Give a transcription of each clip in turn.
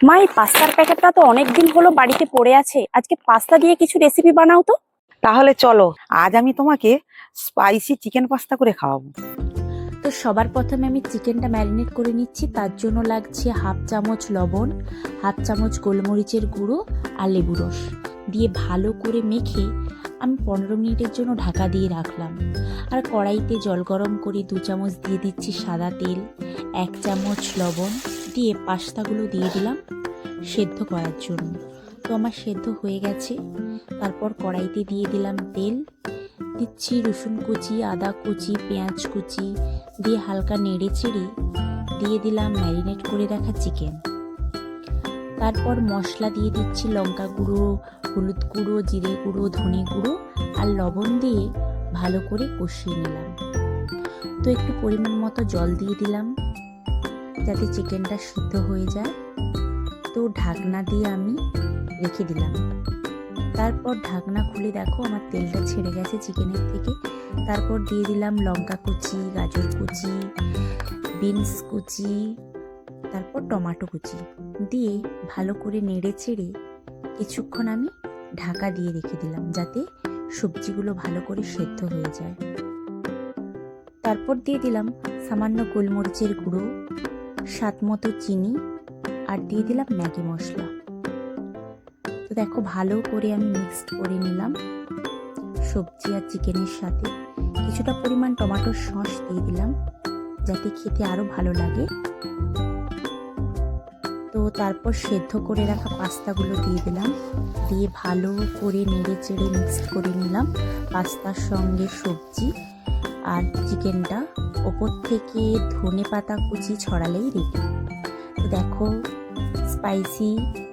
মা, এই পাস্তার প্যাকেটটা তো অনেকদিন হলো বাড়িতে পড়ে আছে। আজকে পাস্তা দিয়ে কিছু রেসিপি বানাও তো। তাহলে চলো, আজ আমি তোমাকে স্পাইসি চিকেন পাস্তা করে খাওয়াবো। তো সবার প্রথমে আমি চিকেনটা ম্যারিনেট করে নিচ্ছি। তার জন্য লাগছে হাফ চামচ লবণ, হাফ চামচ গোলমরিচের গুঁড়ো আর লেবু রস দিয়ে ভালো করে মেখে আমি 15 মিনিটের জন্য ঢাকা দিয়ে রাখলাম। আর কড়াইতে জল গরম করে 2 চামচ দিয়ে দিচ্ছি সাদা তেল, 1 চামচ লবণ দিয়ে পাস্তাগুলো দিয়ে দিলাম সেদ্ধ করার জন্য। তো আমার সেদ্ধ হয়ে গেছে। তারপর কড়াইতে দিয়ে দিলাম তেল, দিচ্ছি রসুন কুচি, আদা কুচি, পেঁয়াজ কুচি দিয়ে হালকা নেড়ে চেড়ে দিয়ে দিলাম ম্যারিনেট করে রাখা চিকেন। তারপর মশলা দিয়ে দিচ্ছি লঙ্কা গুঁড়ো, হলুদ গুঁড়ো, জিরে গুঁড়ো, ধনে গুঁড়ো আর লবণ দিয়ে ভালো করে কষিয়ে নিলাম। তো একটু পরিমাণ মতো জল দিয়ে দিলাম যাতে চিকেনটা সিদ্ধ হয়ে যায়। তো ঢাকনা দিয়ে আমি রেখে দিলাম। তারপর ঢাকনা খুলে দেখো আমার তেলটা ছেড়ে গেছে চিকেনের থেকে। তারপর দিয়ে দিলাম লঙ্কা কুচি, গাজর কুচি, বিনস কুচি, তারপর টমেটো কুচি দিয়ে ভালো করে নেড়ে চেড়ে কিছুক্ষণ আমি ঢাকা দিয়ে রেখে দিলাম যাতে সবজিগুলো ভালো করে সেদ্ধ হয়ে যায়। তারপর দিয়ে দিলাম সামান্য গোলমরিচের গুঁড়ো, স্বাদ মতো চিনি আর দিয়ে দিলাম ম্যাগি মশলা। তো দেখো ভালো করে আমি মিক্সড করে নিলাম সবজি আর চিকেনের সাথে। কিছুটা পরিমাণ টমেটো সস দিয়ে দিলাম যাতে খেতে আরো ভালো লাগে। তো তারপর সেদ্ধ করে রাখা পাস্তাগুলো দিয়ে দিলাম, দিয়ে ভালো করে নেড়ে চেড়ে মিক্সড করে নিলাম পাস্তার সঙ্গে সবজি আর চিকেনটা। ওপর থেকে ধনে পাতা কুচি ছড়ালেই রেডি। তো দেখো স্পাইসি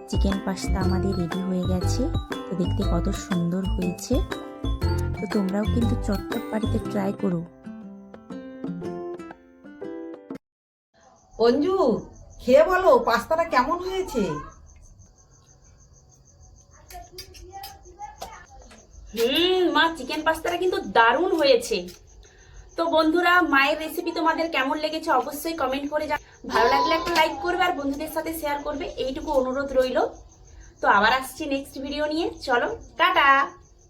চিকেন পাস্তা আমাদের রেডি হয়ে গেছে। তো দেখতে কত সুন্দর হয়েছে। তো তোমরাও কিন্তু চটপট বাড়িতে ট্রাই করো। অঞ্জু, খেয়ে বলো পাস্তাটা কেমন হয়েছে। মা, চিকেন পাস্তাটা কিন্তু দারুণ হয়েছে। তো বন্ধুরা, মায়ের রেসিপি তোমাদের কেমন লেগেছে অবশ্যই কমেন্ট করে ভালো লাগলে একটা লাইক করবে আর বন্ধুদের সাথে শেয়ার করবে, এইটুকু অনুরোধ রইল। তো আবার আসছি নেক্সট ভিডিও নিয়ে। চলো, টাটা।